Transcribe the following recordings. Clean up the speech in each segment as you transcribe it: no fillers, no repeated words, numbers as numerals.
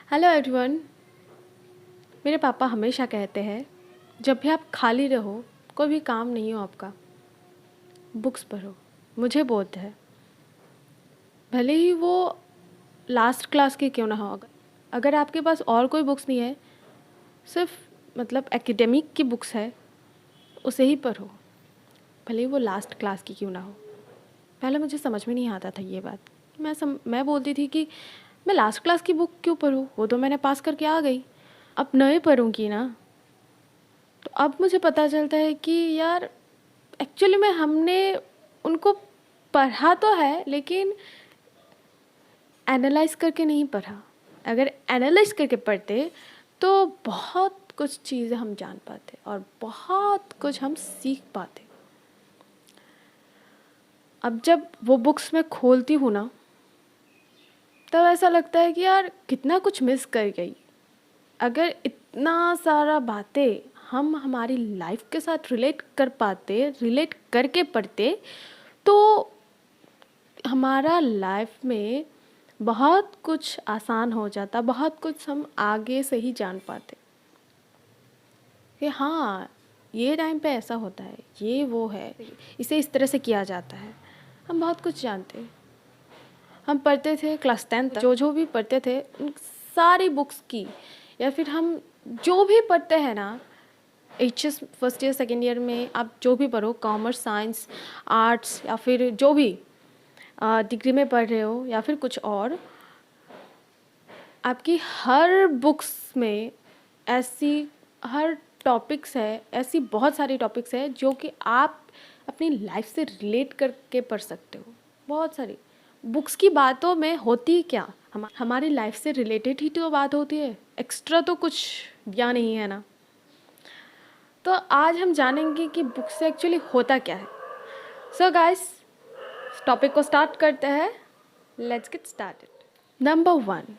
Hello everyone. मेरे पापा हमेशा कहते हैं जब भी आप खाली रहो, कोई भी काम नहीं हो आपका, बुक्स पढ़ो। मुझे बोलते हैं भले ही वो लास्ट क्लास की क्यों ना हो, अगर आपके पास और कोई बुक्स नहीं है, सिर्फ एकेडमिक की बुक्स है, उसे ही पढ़ो, भले ही वो लास्ट क्लास की क्यों ना हो। पहले मुझे समझ में नहीं आता था ये बात। मैं बोलती थी कि मैं लास्ट क्लास की बुक क्यों पढूं, वो तो मैंने पास करके आ गई, अब नए पढ़ूंगी ना। तो अब मुझे पता चलता है कि यार एक्चुअली में हमने उनको पढ़ा तो है, लेकिन एनालाइज करके नहीं पढ़ा। अगर एनालाइज करके पढ़ते तो बहुत कुछ चीज़ें हम जान पाते और बहुत कुछ हम सीख पाते। अब जब वो बुक्स मैं खोलती हूँ ना, तब ऐसा लगता है कि यार कितना कुछ मिस कर गई। अगर इतना सारा बातें हम हमारी लाइफ के साथ रिलेट कर पाते, रिलेट करके पढ़ते, तो हमारा लाइफ में बहुत कुछ आसान हो जाता, बहुत कुछ हम आगे से ही जान पाते कि हाँ, ये टाइम पे ऐसा होता है, ये वो है, इसे इस तरह से किया जाता है। हम बहुत कुछ जानते। हम पढ़ते थे क्लास 10 तक, जो भी पढ़ते थे उन सारी बुक्स की, या फिर हम जो भी पढ़ते हैं ना, H S first year second year में आप जो भी पढ़ो, कॉमर्स, साइंस, आर्ट्स, या फिर जो भी डिग्री में पढ़ रहे हो या फिर कुछ और, आपकी हर बुक्स में ऐसी हर टॉपिक्स है, ऐसी बहुत सारी टॉपिक्स है जो कि आप अपनी लाइफ से रिलेट करके पढ़ सकते हो। बहुत सारी बुक्स की बातों में होती क्या, हमारी लाइफ से रिलेटेड ही तो बात होती है, एक्स्ट्रा तो कुछ या नहीं है ना। तो आज हम जानेंगे कि बुक से एक्चुअली होता क्या है। सो गाइस, टॉपिक को स्टार्ट करते हैं। Let's get started. Number 1,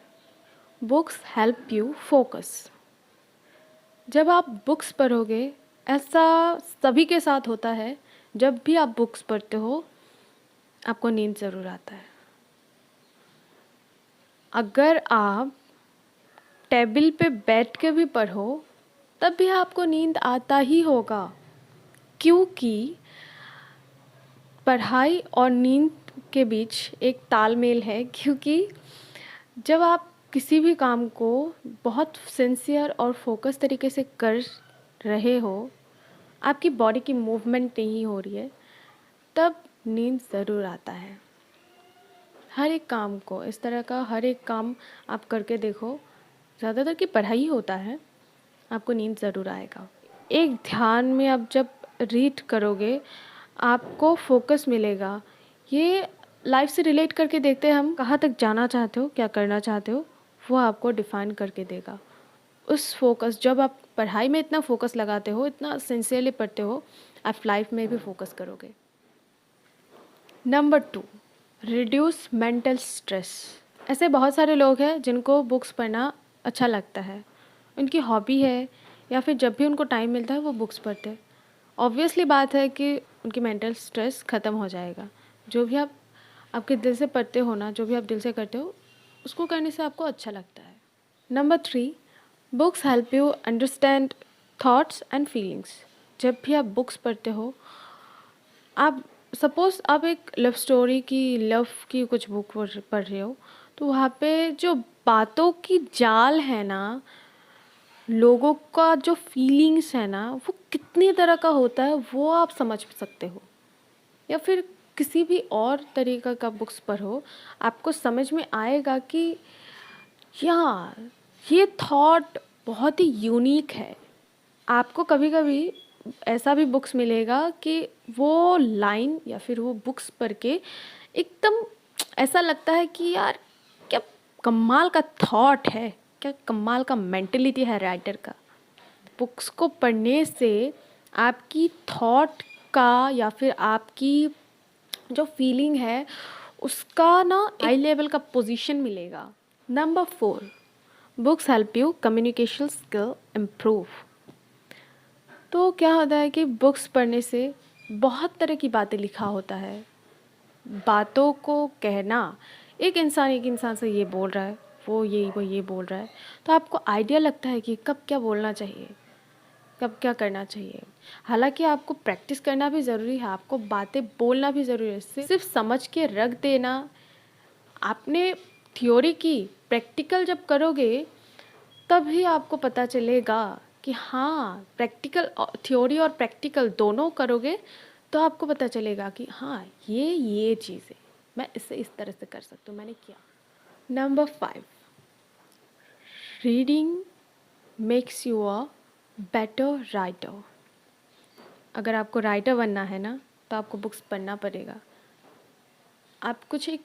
books help you focus. जब आप बुक्स पढ़ोगे, ऐसा सभी के साथ होता है, जब भी आप बुक्स पढ़ते हो आपको नींद ज़रूर आता है। अगर आप टेबल पे बैठ के भी पढ़ो तब भी आपको नींद आता ही होगा, क्योंकि पढ़ाई और नींद के बीच एक तालमेल है। क्योंकि जब आप किसी भी काम को बहुत सिंसियर और फोकस तरीके से कर रहे हो, आपकी बॉडी की मूवमेंट नहीं हो रही है, तब नींद ज़रूर आता है। हर एक काम को इस तरह का, हर एक काम आप करके देखो, ज़्यादातर की पढ़ाई होता है, आपको नींद ज़रूर आएगा। एक ध्यान में आप जब रीड करोगे आपको फोकस मिलेगा। ये लाइफ से रिलेट करके देखते हैं हम, कहाँ तक जाना चाहते हो, क्या करना चाहते हो, वो आपको डिफ़ाइन करके देगा। उस फोकस, जब आप पढ़ाई में इतना फोकस लगाते हो, इतना सिंसियरली पढ़ते हो, आप लाइफ में भी फोकस करोगे। Number 2, reduce mental stress. ऐसे बहुत सारे लोग हैं जिनको बुक्स पढ़ना अच्छा लगता है, उनकी हॉबी है, या फिर जब भी उनको टाइम मिलता है वो बुक्स पढ़ते हैं। ऑब्वियसली बात है कि उनकी मेंटल स्ट्रेस ख़त्म हो जाएगा। जो भी आप आपके दिल से पढ़ते हो ना, जो भी आप दिल से करते हो, उसको करने से आपको अच्छा लगता है। Number 3, books help you understand thoughts and feelings. जब भी आप बुक्स पढ़ते हो, आप सपोज़ आप एक लव स्टोरी की, लव की कुछ बुक पढ़ रहे हो, तो वहाँ पे जो बातों की जाल है ना, लोगों का जो फीलिंग्स है ना, वो कितनी तरह का होता है वो आप समझ सकते हो। या फिर किसी भी और तरीक़ा का बुक्स पढ़ो, आपको समझ में आएगा कि यार ये थॉट बहुत ही यूनिक है। आपको कभी कभी ऐसा भी बुक्स मिलेगा कि वो लाइन या फिर वो बुक्स पढ़ के एकदम ऐसा लगता है कि यार क्या कमाल का थॉट है, क्या कमाल का मेंटलिटी है राइटर का। बुक्स को पढ़ने से आपकी थॉट का या फिर आपकी जो फीलिंग है उसका ना हाई लेवल का पोजीशन मिलेगा। Number 4, books help you communication skill improve. तो क्या होता है कि बुक्स पढ़ने से बहुत तरह की बातें लिखा होता है। बातों को कहना, एक इंसान से ये बोल रहा है, वो ये बोल रहा है, तो आपको आइडिया लगता है कि कब क्या बोलना चाहिए, कब क्या करना चाहिए। हालांकि आपको प्रैक्टिस करना भी ज़रूरी है, आपको बातें बोलना भी ज़रूरी है। सिर्फ समझ के रख देना, आपने थ्योरी की, प्रैक्टिकल जब करोगे तभी आपको पता चलेगा कि हाँ, प्रैक्टिकल थ्योरी और प्रैक्टिकल दोनों करोगे तो आपको पता चलेगा कि हाँ, ये चीज़ है, मैं इसे इस तरह से कर सकती हूँ, मैंने किया। Number 5, reading makes you a better writer. अगर आपको राइटर बनना है ना, तो आपको बुक्स पढ़ना पड़ेगा। आप कुछ एक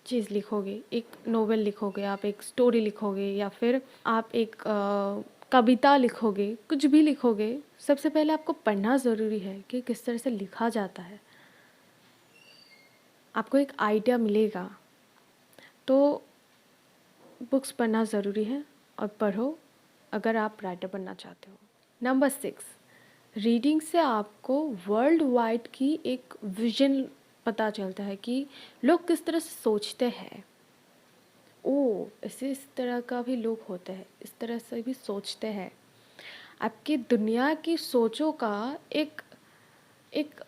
चीज़ लिखोगे, एक नोवेल लिखोगे, आप एक स्टोरी लिखोगे, या फिर आप एक कविता लिखोगे, कुछ भी लिखोगे, सबसे पहले आपको पढ़ना ज़रूरी है कि किस तरह से लिखा जाता है। आपको एक आइडिया मिलेगा। तो बुक्स पढ़ना ज़रूरी है, और पढ़ो अगर आप राइटर बनना चाहते हो। नंबर 6, रीडिंग से आपको वर्ल्ड वाइड की एक विजन पता चलता है कि लोग किस तरह से सोचते हैं। ऐसे इस तरह का भी लोग होते हैं, इस तरह से भी सोचते हैं। आपकी दुनिया की सोचों का एक एक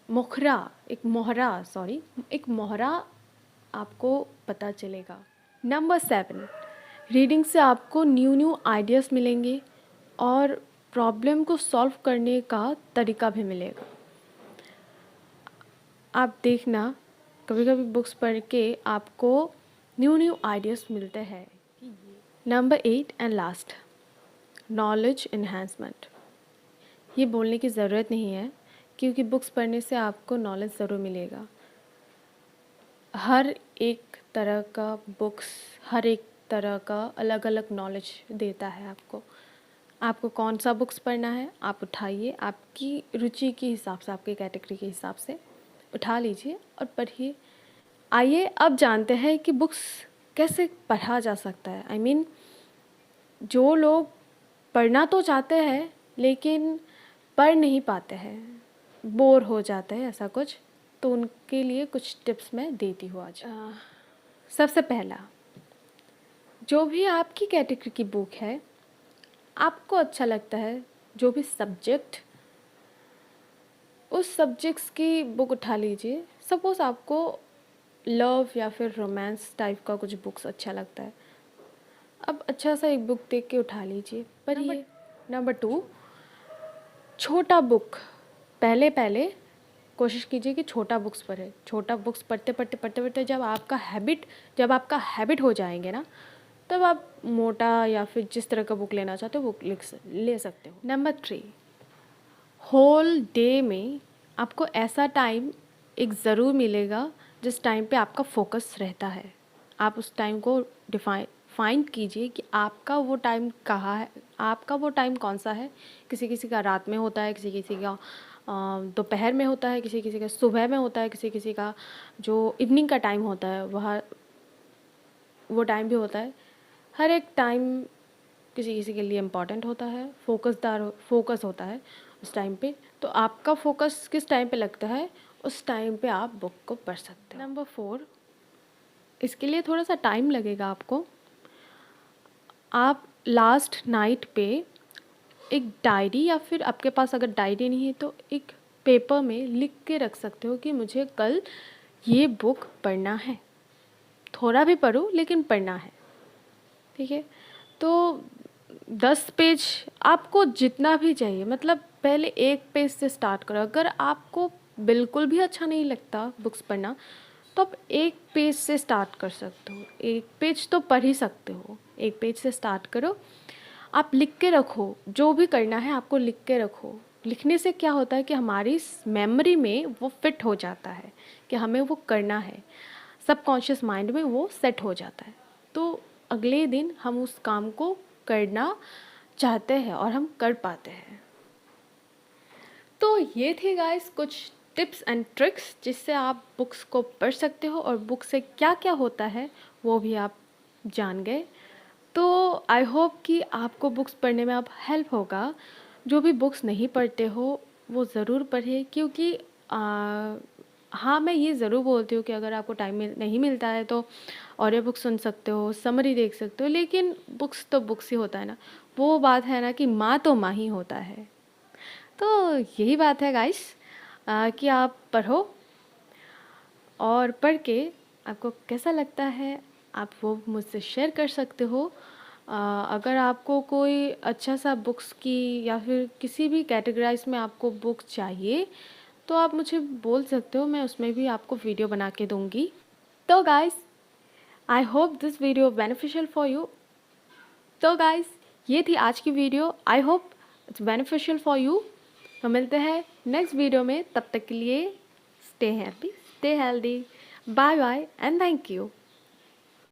मुखरा एक मोहरा सॉरी एक मोहरा आपको पता चलेगा। नंबर 7, रीडिंग से आपको न्यू न्यू आइडियाज़ मिलेंगे और प्रॉब्लम को सॉल्व करने का तरीका भी मिलेगा। आप देखना, कभी कभी बुक्स पढ़ के आपको न्यू न्यू आइडियाज़ मिलते हैं। Number 8 and last, knowledge enhancement. ये बोलने की ज़रूरत नहीं है, क्योंकि बुक्स पढ़ने से आपको नॉलेज ज़रूर मिलेगा। हर एक तरह का बुक्स, हर एक तरह का अलग अलग नॉलेज देता है आपको। आपको कौन सा बुक्स पढ़ना है, आप उठाइए, आपकी रुचि के हिसाब से, आपकी कैटेगरी के हिसाब से उठा लीजिए और पढ़िए। आइए अब जानते हैं कि बुक्स कैसे पढ़ा जा सकता है। I mean, जो लोग पढ़ना तो चाहते हैं लेकिन पढ़ नहीं पाते हैं, बोर हो जाते हैं, ऐसा कुछ, तो उनके लिए कुछ टिप्स मैं देती हूँ आज। सबसे पहला, जो भी आपकी कैटेगरी की बुक है, आपको अच्छा लगता है, जो भी सब्जेक्ट, उस सब्जेक्ट्स की बुक उठा लीजिए। सपोज़ आपको लव या फिर रोमांस टाइप का कुछ बुक्स अच्छा लगता है, अब अच्छा सा एक बुक देख के उठा लीजिए, पढ़िए। नंबर 2, छोटा बुक। पहले पहले कोशिश कीजिए कि छोटा बुक्स पढ़ें। छोटा बुक्स पढ़ते पढ़ते पढ़ते पढ़ते जब आपका हैबिट हो जाएंगे ना, तब आप मोटा या फिर जिस तरह का बुक लेना चाहते हो वो ले सकते हो। नंबर 3, होल डे में आपको ऐसा टाइम एक ज़रूर मिलेगा जिस टाइम पे आपका फोकस रहता है। आप उस टाइम को फाइंड कीजिए कि आपका वो टाइम कहाँ है, आपका वो टाइम कौन सा है। किसी किसी का रात में होता है, किसी किसी का दोपहर में होता है, किसी किसी का सुबह में होता है, किसी किसी का जो इवनिंग का टाइम होता है वो टाइम भी होता है। हर एक टाइम किसी किसी के लिए इम्पॉर्टेंट होता है, फोकस होता है उस टाइम पे। तो आपका फोकस किस टाइम पे लगता है, उस टाइम पे आप बुक को पढ़ सकते हो। नंबर 4, इसके लिए थोड़ा सा टाइम लगेगा आपको। आप लास्ट नाइट पे एक डायरी, या फिर आपके पास अगर डायरी नहीं है तो एक पेपर में लिख के रख सकते हो कि मुझे कल ये बुक पढ़ना है। थोड़ा भी पढ़ो लेकिन पढ़ना है, ठीक है। तो 10 पेज, आपको जितना भी चाहिए, मतलब पहले 1 पेज से स्टार्ट करो। अगर आपको बिल्कुल भी अच्छा नहीं लगता बुक्स पढ़ना, तो आप 1 पेज से स्टार्ट कर सकते हो। 1 पेज तो पढ़ ही सकते हो, 1 पेज से स्टार्ट करो। आप लिख के रखो, जो भी करना है आपको लिख के रखो। लिखने से क्या होता है कि हमारी मेमोरी में वो फिट हो जाता है कि हमें वो करना है, सबकॉन्शियस माइंड में वो सेट हो जाता है। तो अगले दिन हम उस काम को करना चाहते हैं और हम कर पाते हैं। तो ये थे गाइस कुछ टिप्स एंड ट्रिक्स जिससे आप बुक्स को पढ़ सकते हो, और बुक से क्या क्या होता है वो भी आप जान गए। तो आई होप कि आपको बुक्स पढ़ने में अब हेल्प होगा। जो भी बुक्स नहीं पढ़ते हो वो ज़रूर पढ़ें, क्योंकि हाँ, मैं ये ज़रूर बोलती हूँ कि अगर आपको टाइम नहीं मिलता है तो ऑडियो बुक सुन सकते हो, समरी देख सकते हो, लेकिन बुक्स तो बुक्स ही होता है ना। वो बात है ना कि माँ तो माँ ही होता है। तो यही बात है गाइस, कि आप पढ़ो और पढ़ के आपको कैसा लगता है आप वो मुझसे शेयर कर सकते हो। अगर आपको कोई अच्छा सा बुक्स की या फिर किसी भी कैटेगराइज में आपको बुक चाहिए तो आप मुझे बोल सकते हो, मैं उसमें भी आपको वीडियो बना के दूंगी। तो guys, I hope this video beneficial for you. तो गाइस, ये थी आज की video. I hope it's beneficial for you. तो मिलते हैं नेक्स्ट वीडियो में, तब तक के लिए stay happy, stay healthy, bye bye and thank you.